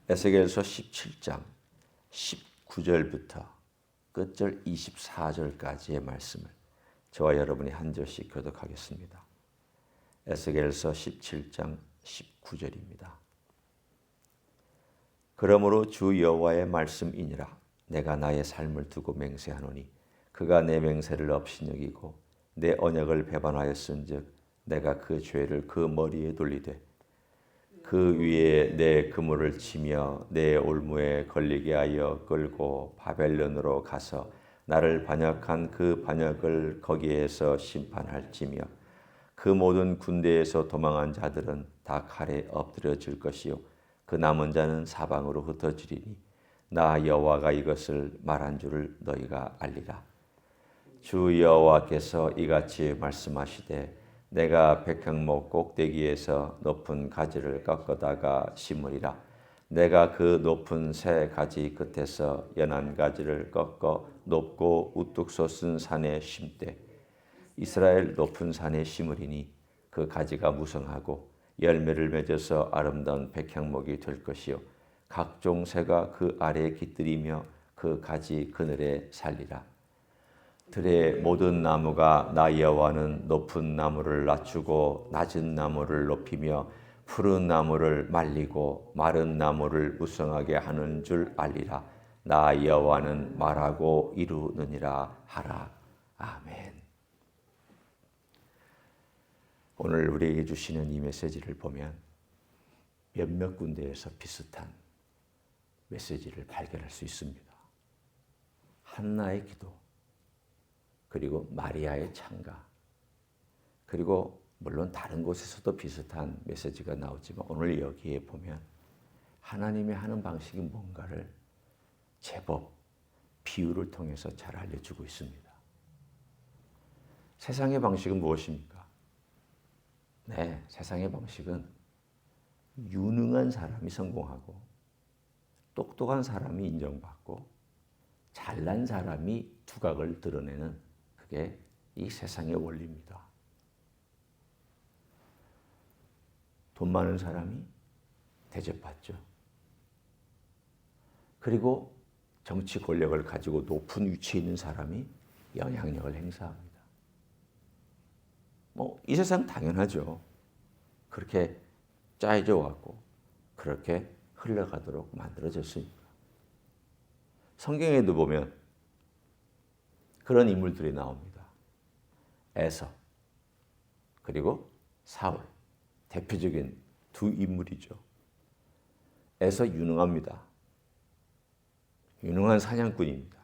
에스겔서 17장 19절부터 끝절 24절까지의 말씀을 저와 여러분이 한 절씩 교독하겠습니다. 에스겔서 17장 19절입니다. 그러므로 주 여호와의 말씀이니라. 내가 나의 삶을 두고 맹세하노니 그가 내 맹세를 업신여기고 내 언약을 배반하였은즉 내가 그 죄를 그 머리에 돌리되 그 위에 내 그물을 치며 내 올무에 걸리게 하여 끌고 바벨론으로 가서 나를 반역한 그 반역을 거기에서 심판할지며 그 모든 군대에서 도망한 자들은 다 칼에 엎드려질 것이요 그 남은 자는 사방으로 흩어지리니 나 여호와가 이것을 말한 줄을 너희가 알리라. 주 여호와께서 이같이 말씀하시되 내가 백향목 꼭대기에서 높은 가지를 꺾어다가 심으리라. 내가 그 높은 새 가지 끝에서 연한 가지를 꺾어 높고 우뚝 솟은 산에 심되 이스라엘 높은 산에 심으리니 그 가지가 무성하고 열매를 맺어서 아름다운 백향목이 될 것이요 각종 새가 그 아래에 깃들이며 그 가지 그늘에 살리라. 들의 모든 나무가 나 여호와는 높은 나무를 낮추고 낮은 나무를 높이며 푸른 나무를 말리고 마른 나무를 무성하게 하는 줄 알리라. 나 여호와는 말하고 이루느니라 하라. 아멘. 오늘 우리에게 주시는 이 메시지를 보면 몇몇 군데에서 비슷한 메시지를 발견할 수 있습니다. 한나의 기도, 그리고 마리아의 찬가, 그리고 물론 다른 곳에서도 비슷한 메시지가 나오지만 오늘 여기에 보면 하나님이 하는 방식이 뭔가를 제법 비유를 통해서 잘 알려주고 있습니다. 세상의 방식은 무엇입니까? 네, 세상의 방식은 유능한 사람이 성공하고 똑똑한 사람이 인정받고 잘난 사람이 두각을 드러내는 그게 이 세상의 원리입니다. 돈 많은 사람이 대접받죠. 그리고 정치 권력을 가지고 높은 위치에 있는 사람이 영향력을 행사합니다. 이 세상 당연하죠. 그렇게 짜여져 왔고 그렇게 흘러가도록 만들어졌으니까. 성경에도 보면 그런 인물들이 나옵니다. 에서 그리고 사울, 대표적인 두 인물이죠. 에서 유능합니다. 유능한 사냥꾼입니다.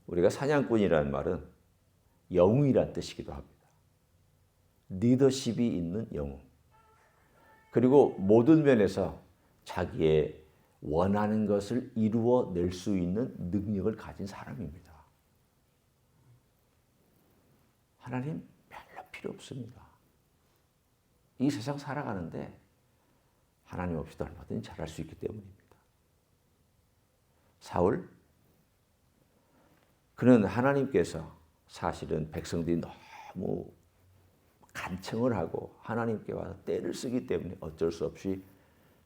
우리가 사냥꾼이라는 말은 영웅이란 뜻이기도 합니다. 리더십이 있는 영웅. 그리고 모든 면에서 자기의 원하는 것을 이루어낼 수 있는 능력을 가진 사람입니다. 하나님 별로 필요 없습니다. 이 세상 살아가는데 하나님 없이도 얼마든지 잘할 수 있기 때문입니다. 사울, 그는 하나님께서 사실은 백성들이 너무 간청을 하고 하나님께 와서 떼를 쓰기 때문에 어쩔 수 없이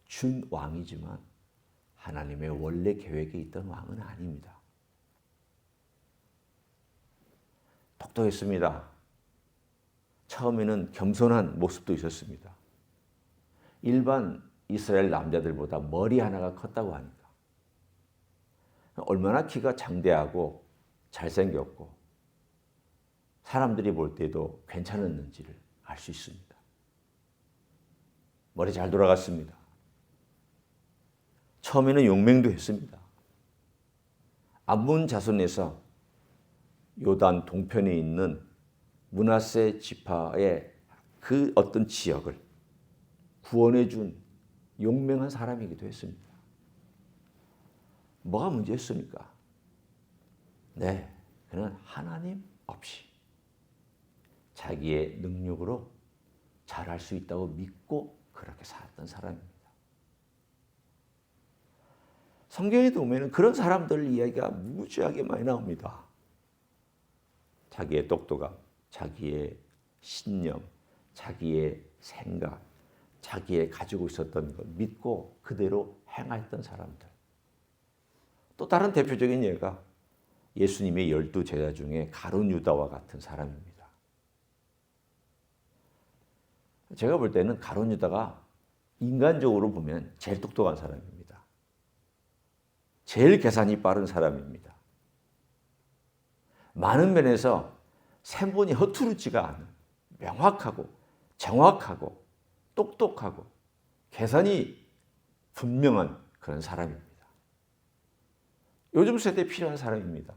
준 왕이지만 하나님의 원래 계획에 있던 왕은 아닙니다. 똑똑했습니다. 처음에는 겸손한 모습도 있었습니다. 일반 이스라엘 남자들보다 머리 하나가 컸다고 합니다. 얼마나 키가 장대하고 잘생겼고 사람들이 볼 때도 괜찮았는지를 알 수 있습니다. 머리 잘 돌아갔습니다. 처음에는 용맹도 했습니다. 암몬 자손에서 요단 동편에 있는 므낫세 지파의 그 어떤 지역을 구원해 준 용맹한 사람이기도 했습니다. 뭐가 문제였습니까? 네, 그는 하나님 없이 자기의 능력으로 잘할 수 있다고 믿고 그렇게 살았던 사람입니다. 성경에 보면 그런 사람들 이야기가 무지하게 많이 나옵니다. 자기의 똑똑함, 자기의 신념, 자기의 생각, 자기의 가지고 있었던 것 믿고 그대로 행하였던 사람들. 또 다른 대표적인 예가 예수님의 12 제자 중에 가룟 유다와 같은 사람입니다. 제가 볼 때는 가룟 유다가 인간적으로 보면 제일 똑똑한 사람입니다. 제일 계산이 빠른 사람입니다. 많은 면에서 생본이 허투루지가 않은 명확하고 정확하고 똑똑하고 계산이 분명한 그런 사람입니다. 요즘 세대에 필요한 사람입니다.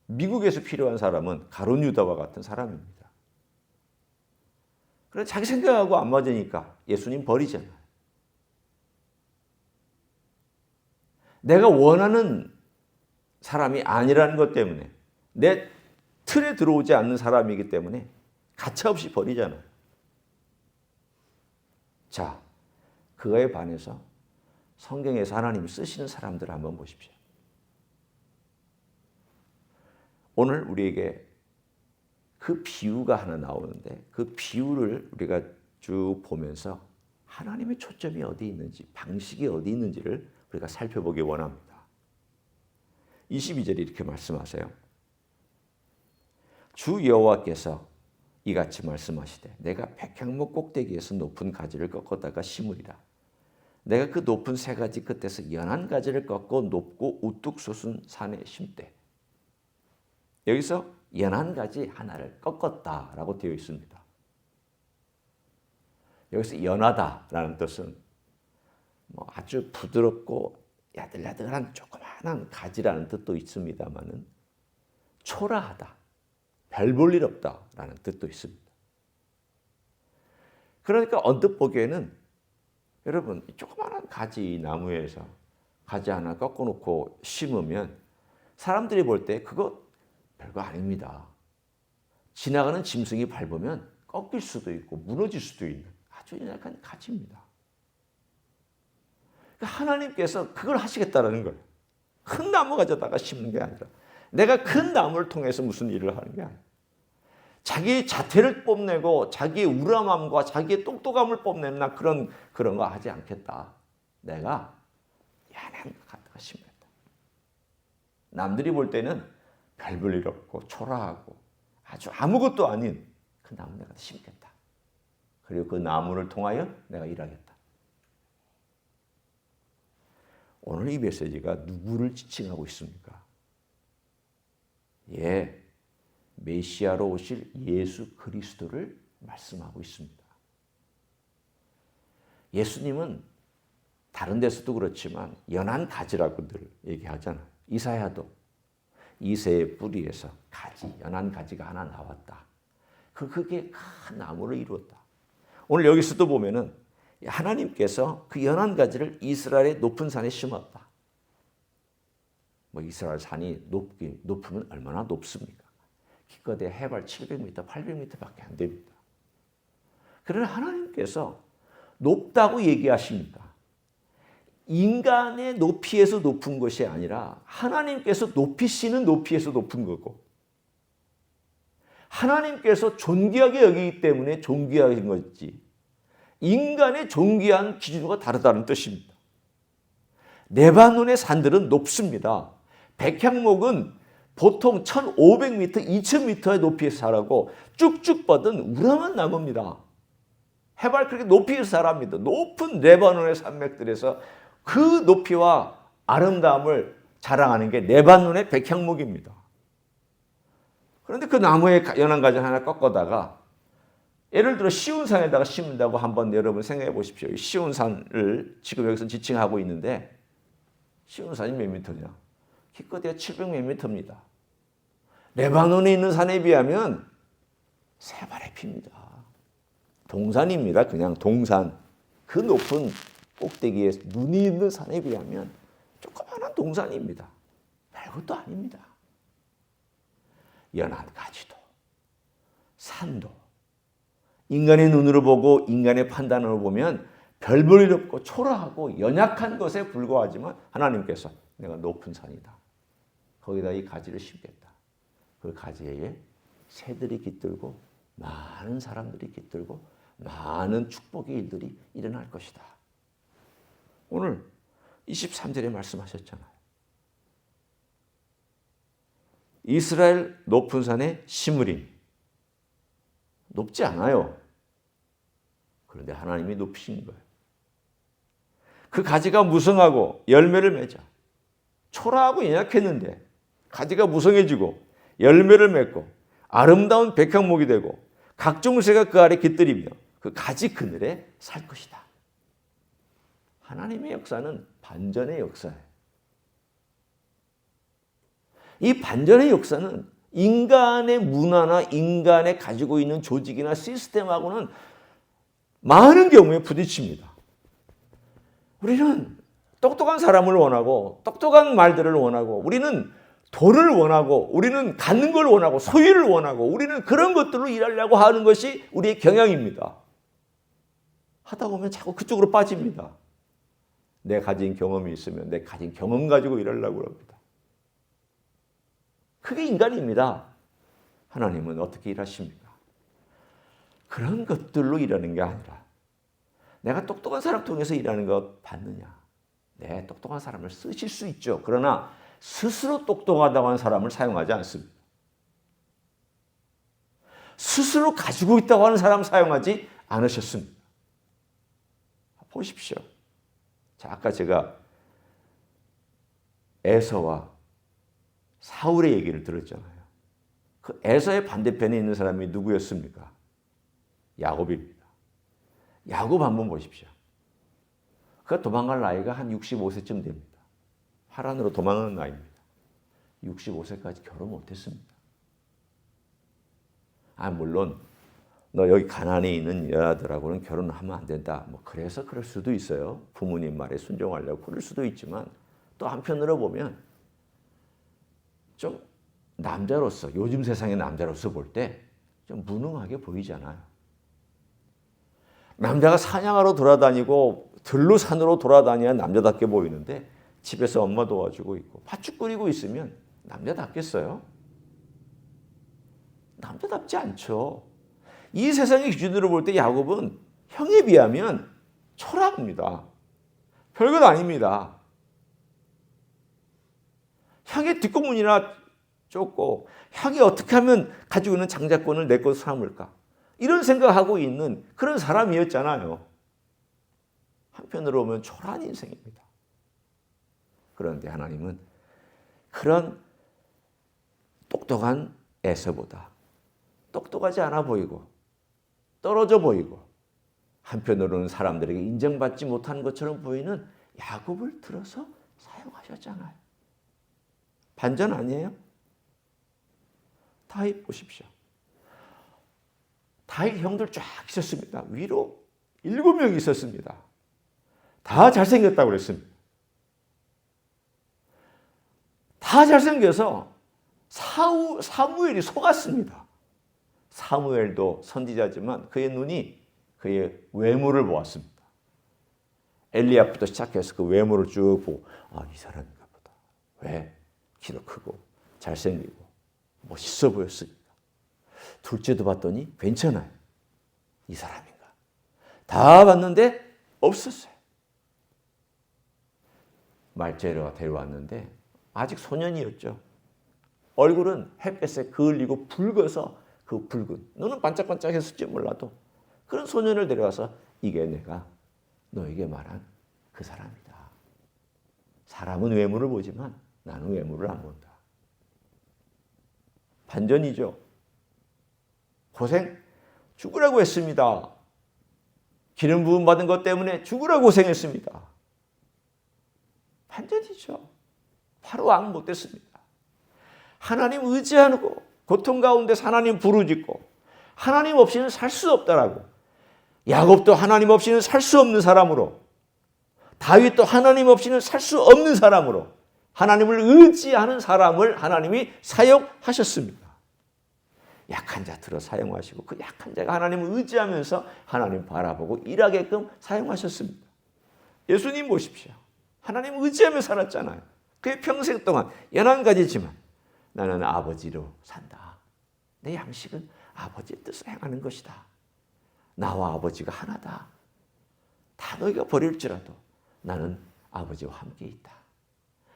미국에서 필요한 사람은 가룟 유다와 같은 사람입니다. 그래 자기 생각하고 안 맞으니까 예수님 버리잖아요. 내가 원하는 사람이 아니라는 것 때문에 내 틀에 들어오지 않는 사람이기 때문에 가차없이 버리잖아요. 자, 그거에 반해서 성경에서 하나님이 쓰시는 사람들을 한번 보십시오. 오늘 우리에게 그 비유가 하나 나오는데 그 비유를 우리가 쭉 보면서 하나님의 초점이 어디 있는지, 방식이 어디 있는지를 우리가 살펴보기 원합니다. 22절에 이렇게 말씀하세요. 주 여호와께서 이같이 말씀하시되 내가 백향목 꼭대기에서 높은 가지를 꺾었다가 심으리라. 내가 그 높은 세 가지 끝에서 연한 가지를 꺾고 높고 우뚝 솟은 산에 심되. 여기서 연한 가지 하나를 꺾었다라고 되어 있습니다. 여기서 연하다라는 뜻은 아주 부드럽고 야들야들한 조그마한 가지라는 뜻도 있습니다만은 초라하다, 별 볼 일 없다라는 뜻도 있습니다. 그러니까 언뜻 보기에는 여러분 조그마한 가지 나무에서 가지 하나 꺾어놓고 심으면 사람들이 볼 때 그거 별거 아닙니다. 지나가는 짐승이 밟으면 꺾일 수도 있고 무너질 수도 있는 아주 연약한 가지입니다. 그러니까 하나님께서 그걸 하시겠다라는 거예요. 큰 나무 가져다가 심는 게 아니라 내가 큰 나무를 통해서 무슨 일을 하는 게 아니에요. 자기의 자태를 뽐내고 자기의 우람함과 자기의 똑똑함을 뽐내는 나 그런 거 하지 않겠다. 내가 연한 거 갖다가 심겠다. 남들이 볼 때는 별 볼 일 없고 초라하고 아주 아무것도 아닌 그 나무 내가 심겠다. 그리고 그 나무를 통하여 내가 일하겠다. 오늘 이 메시지가 누구를 지칭하고 있습니까? 메시아로 오실 예수 그리스도를 말씀하고 있습니다. 예수님은 다른 데서도 그렇지만 연한 가지라고 늘 얘기하잖아요. 이사야도 이새의 뿌리에서 가지, 연한 가지가 하나 나왔다. 그게 큰 나무를 이루었다. 오늘 여기서도 보면은 하나님께서 그 연한 가지를 이스라엘의 높은 산에 심었다. 이스라엘 산이 높으면 얼마나 높습니까? 기껏해 해발 700m, 800m밖에 안 됩니다. 그러나 하나님께서 높다고 얘기하십니다. 인간의 높이에서 높은 것이 아니라 하나님께서 높이시는 높이에서 높은 거고 하나님께서 존귀하게 여기기 때문에 존귀한 거지 인간의 존귀한 기준과 다르다는 뜻입니다. 레바논의 산들은 높습니다. 백향목은 보통 1500m, 2000m의 높이에서 자라고 쭉쭉 뻗은 우람한 나무입니다. 해발 그렇게 높이에서 자랍니다. 높은 레바논의 산맥들에서 그 높이와 아름다움을 자랑하는 게 레바논의 백향목입니다. 그런데 그 나무에 연한 가지 하나 꺾어다가 예를 들어 시온산에다가 심는다고 한번 여러분 생각해 보십시오. 시온산을 지금 여기서 지칭하고 있는데 시온산이 몇 미터냐? 기껏해야 700몇 미터입니다. 레바논에 있는 산에 비하면 세 발의 피입니다. 동산입니다. 그냥 동산. 그 높은 꼭대기에 눈이 있는 산에 비하면 조그마한 동산입니다. 별것도 아닙니다. 연한 가지도 산도 인간의 눈으로 보고 인간의 판단으로 보면 별 볼 일 없고 초라하고 연약한 것에 불과하지만 하나님께서 내가 높은 산이다. 거기다 이 가지를 심겠다. 그 가지에 새들이 깃들고 많은 사람들이 깃들고 많은 축복의 일들이 일어날 것이다. 오늘 23절에 말씀하셨잖아요. 이스라엘 높은 산에 심으림. 높지 않아요. 그런데 하나님이 높이신 거예요. 그 가지가 무성하고 열매를 맺어. 초라하고 연약했는데 가지가 무성해지고 열매를 맺고 아름다운 백향목이 되고 각종 새가 그 아래 깃들이며 그 가지 그늘에 살 것이다. 하나님의 역사는 반전의 역사예요. 이 반전의 역사는 인간의 문화나 인간의 가지고 있는 조직이나 시스템하고는 많은 경우에 부딪힙니다. 우리는 똑똑한 사람을 원하고 똑똑한 말들을 원하고 우리는 돈을 원하고 우리는 갖는 걸 원하고 소유를 원하고 우리는 그런 것들로 일하려고 하는 것이 우리의 경향입니다. 하다 보면 자꾸 그쪽으로 빠집니다. 내 가진 경험이 있으면 내 가진 경험 가지고 일하려고 합니다. 그게 인간입니다. 하나님은 어떻게 일하십니까? 그런 것들로 일하는 게 아니라 내가 똑똑한 사람 통해서 일하는 것 받느냐. 네, 똑똑한 사람을 쓰실 수 있죠. 그러나 스스로 똑똑하다고 하는 사람을 사용하지 않습니다. 스스로 가지고 있다고 하는 사람 사용하지 않으셨습니다. 보십시오. 자, 아까 제가 에서와 사울의 얘기를 들었잖아요. 그 에서의 반대편에 있는 사람이 누구였습니까? 야곱입니다. 야곱 한번 보십시오. 그가 도망갈 나이가 한 65세쯤 됩니다. 하란으로 도망하는 나이입니다. 65세까지 결혼 못했습니다. 물론 너 여기 가나안에 있는 여자들하고는 결혼하면 안 된다. 그래서 그럴 수도 있어요. 부모님 말에 순종하려고 그럴 수도 있지만 또 한편으로 보면 좀 남자로서 요즘 세상의 남자로서 볼 때 좀 무능하게 보이잖아요. 남자가 사냥하러 돌아다니고 들로 산으로 돌아다녀야 남자답게 보이는데 집에서 엄마 도와주고 있고 팥죽 끓이고 있으면 남자답겠어요? 남자답지 않죠. 이 세상의 기준으로 볼 때 야곱은 형에 비하면 초라합니다. 별것 아닙니다. 형의 뒷공문이나 쫓고 형이 어떻게 하면 가지고 있는 장자권을 내 것으로 삼을까? 이런 생각하고 있는 그런 사람이었잖아요. 한편으로 보면 초라한 인생입니다. 그런데 하나님은 그런 똑똑한 에서보다 똑똑하지 않아 보이고 떨어져 보이고 한편으로는 사람들에게 인정받지 못하는 것처럼 보이는 야곱을 들어서 사용하셨잖아요. 반전 아니에요? 다윗 보십시오. 다윗 형들 쫙 있었습니다. 위로 7명이 있었습니다. 다 잘생겼다고 그랬습니다. 다 잘생겨서 사무엘이 속았습니다. 사무엘도 선지자지만 그의 눈이 그의 외모를 보았습니다. 엘리압부터 시작해서 그 외모를 쭉 보고 이 사람인가 보다. 왜? 키도 크고 잘생기고 멋있어 보였습니다. 둘째도 봤더니 괜찮아요. 이 사람인가. 다 봤는데 없었어요. 말제르가 데려왔는데 아직 소년이었죠. 얼굴은 햇볕에 그을리고 붉어서 그 붉은 눈은 반짝반짝했을지 몰라도 그런 소년을 데려와서 이게 내가 너에게 말한 그 사람이다. 사람은 외모를 보지만 나는 외모를 안 본다. 반전이죠. 고생 죽으라고 했습니다. 기름 부음 받은 것 때문에 죽으라고 고생했습니다. 반전이죠. 바로 왕 못됐습니다. 하나님 의지하고 고통 가운데 하나님 부르짖고 하나님 없이는 살 수 없다라고. 야곱도 하나님 없이는 살 수 없는 사람으로, 다윗도 하나님 없이는 살 수 없는 사람으로 하나님을 의지하는 사람을 하나님이 사용하셨습니다. 약한 자 들어 사용하시고 그 약한 자가 하나님을 의지하면서 하나님 바라보고 일하게끔 사용하셨습니다. 예수님 보십시오. 하나님 의지하며 살았잖아요. 그의 평생 동안 11가지지만 나는 아버지로 산다. 내 양식은 아버지의 뜻을 행하는 것이다. 나와 아버지가 하나다. 다 너희가 버릴지라도 나는 아버지와 함께 있다.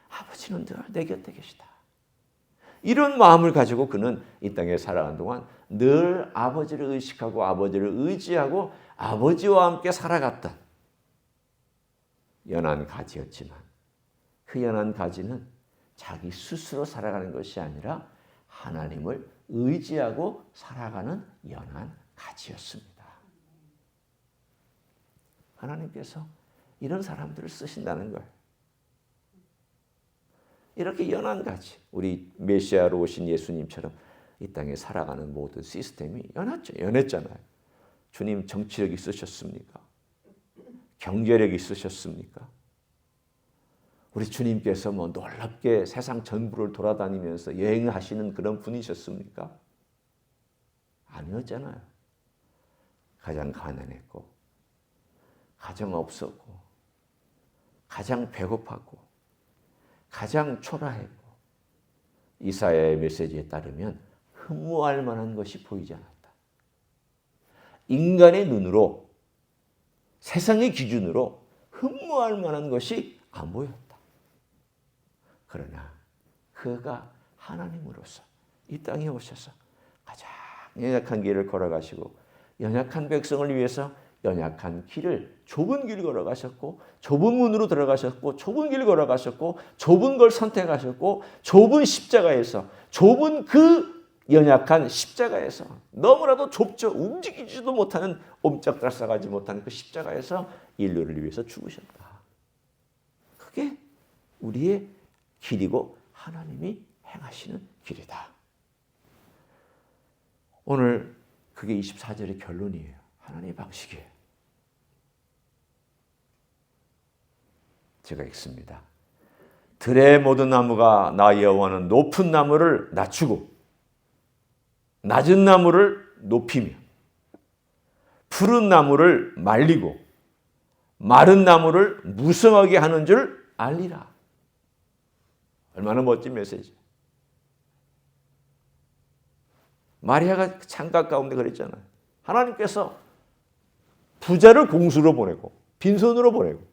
아버지는 늘 내 곁에 계시다. 이런 마음을 가지고 그는 이 땅에 살아가는 동안 늘 아버지를 의식하고 아버지를 의지하고 아버지와 함께 살아갔던 연한 가지였지만 그 연한 가지는 자기 스스로 살아가는 것이 아니라 하나님을 의지하고 살아가는 연한 가지였습니다. 하나님께서 이런 사람들을 쓰신다는 거예요. 이렇게 연한 가지, 우리 메시아로 오신 예수님처럼 이 땅에 살아가는 모든 시스템이 연했잖아요. 주님 정치력 있으셨습니까? 경제력 있으셨습니까? 우리 주님께서 뭐 놀랍게 세상 전부를 돌아다니면서 여행하시는 그런 분이셨습니까? 아니었잖아요. 가장 가난했고, 가장 없었고, 가장 배고팠고, 가장 초라했고, 이사야의 메시지에 따르면 흠모할 만한 것이 보이지 않았다. 인간의 눈으로, 세상의 기준으로 흠모할 만한 것이 안 보였다. 그러나 그가 하나님으로서 이 땅에 오셔서 가장 연약한 길을 걸어가시고 연약한 백성을 위해서 연약한 길을 좁은 길 걸어가셨고 좁은 문으로 들어가셨고 좁은 길 걸어가셨고 좁은 걸 선택하셨고 좁은 십자가에서 좁은 그 연약한 십자가에서 너무나도 좁죠. 움직이지도 못하는 옴짝달싹하지 못하는 그 십자가에서 인류를 위해서 죽으셨다. 그게 우리의 길이고 하나님이 행하시는 길이다. 오늘 그게 24절의 결론이에요. 하나님의 방식이에요. 제가 읽습니다. 들의 모든 나무가 나 여호와는 높은 나무를 낮추고 낮은 나무를 높이며 푸른 나무를 말리고 마른 나무를 무성하게 하는 줄 알리라. 얼마나 멋진 메시지. 마리아가 창가 가운데 그랬잖아요. 하나님께서 부자를 공수로 보내고 빈손으로 보내고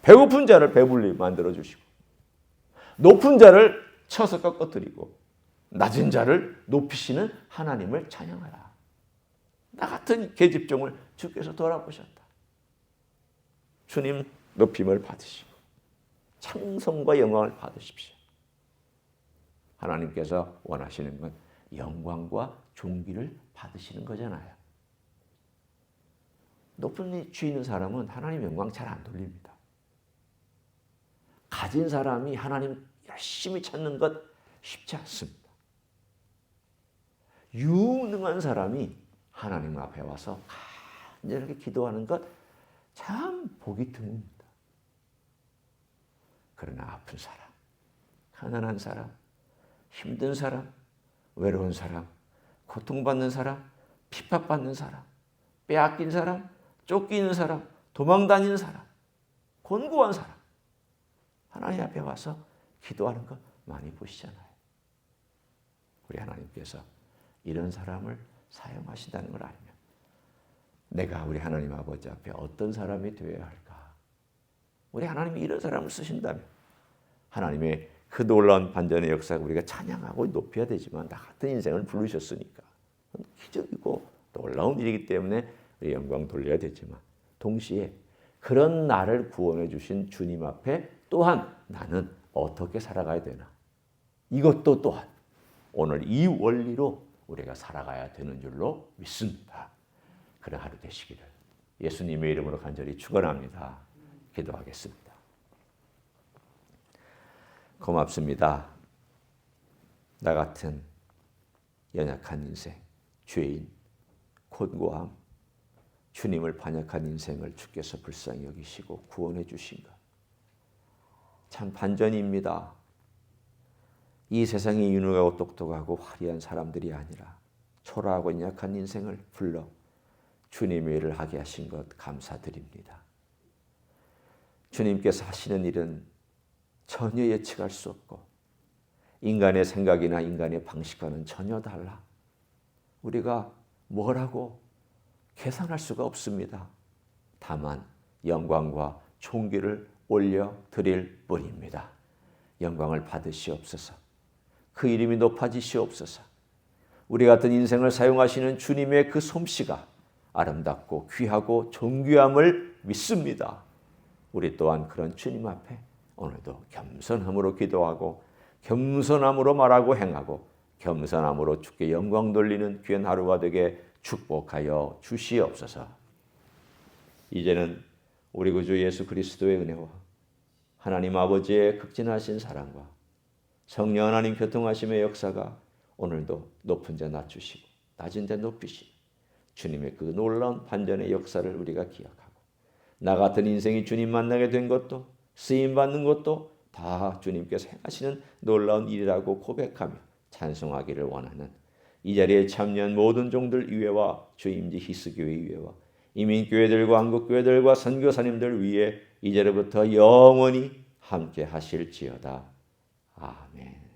배고픈 자를 배불리 만들어주시고 높은 자를 쳐서 꺾어뜨리고 낮은 자를 높이시는 하나님을 찬양하라. 나 같은 계집종을 주께서 돌아보셨다. 주님 높임을 받으시고 찬송과 영광을 받으십시오. 하나님께서 원하시는 건 영광과 존귀를 받으시는 거잖아요. 높은 쥐 있는 사람은 하나님 영광 잘 안 돌립니다. 가진 사람이 하나님 열심히 찾는 것 쉽지 않습니다. 유능한 사람이 하나님 앞에 와서 간절하게 기도하는 것 참 보기 드뭅니다. 그러나 아픈 사람, 가난한 사람, 힘든 사람, 외로운 사람, 고통받는 사람, 핍박받는 사람, 빼앗긴 사람, 쫓기는 사람, 도망다니는 사람, 곤고한 사람 하나님 앞에 와서 기도하는 거 많이 보시잖아요. 우리 하나님께서 이런 사람을 사용하신다는 걸 알면 내가 우리 하나님 아버지 앞에 어떤 사람이 되어야 할까? 우리 하나님이 이런 사람을 쓰신다면 하나님의 그 놀라운 반전의 역사가 우리가 찬양하고 높여야 되지만 나 같은 인생을 부르셨으니까 기적이고 놀라운 일이기 때문에 영광 돌려야 되지만 동시에 그런 나를 구원해 주신 주님 앞에 또한 나는 어떻게 살아가야 되나? 이것도 또한 오늘 이 원리로 우리가 살아가야 되는 줄로 믿습니다. 그런 하루 되시기를 예수님의 이름으로 간절히 축원합니다. 기도하겠습니다. 고맙습니다. 나 같은 연약한 인생, 죄인, 곤고함, 주님을 반역한 인생을 주께서 불쌍히 여기시고 구원해 주신 것. 참 반전입니다. 이 세상에 유능하고 똑똑하고 화려한 사람들이 아니라 초라하고 연약한 인생을 불러 주님의 일을 하게 하신 것 감사드립니다. 주님께서 하시는 일은 전혀 예측할 수 없고 인간의 생각이나 인간의 방식과는 전혀 달라. 우리가 뭘 하고 계산할 수가 없습니다. 다만 영광과 존귀를 올려드릴 뿐입니다. 영광을 받으시옵소서. 그 이름이 높아지시옵소서. 우리 같은 인생을 사용하시는 주님의 그 솜씨가 아름답고 귀하고 존귀함을 믿습니다. 우리 또한 그런 주님 앞에 오늘도 겸손함으로 기도하고 겸손함으로 말하고 행하고 겸손함으로 주께 영광 돌리는 귀한 하루가 되게 축복하여 주시옵소서. 이제는 우리 구주 예수 그리스도의 은혜와 하나님 아버지의 극진하신 사랑과 성령 하나님 교통하심의 역사가 오늘도 높은 자 낮추시고 낮은 자 높이시고 주님의 그 놀라운 반전의 역사를 우리가 기억하고 나 같은 인생이 주님 만나게 된 것도 쓰임받는 것도 다 주님께서 행하시는 놀라운 일이라고 고백하며 찬송하기를 원하는 이 자리에 참여한 모든 종들 위에와 주임지 히스교회 위에와 이민교회들과 한국교회들과 선교사님들 위에 이제로부터 영원히 함께 하실지어다. 아멘.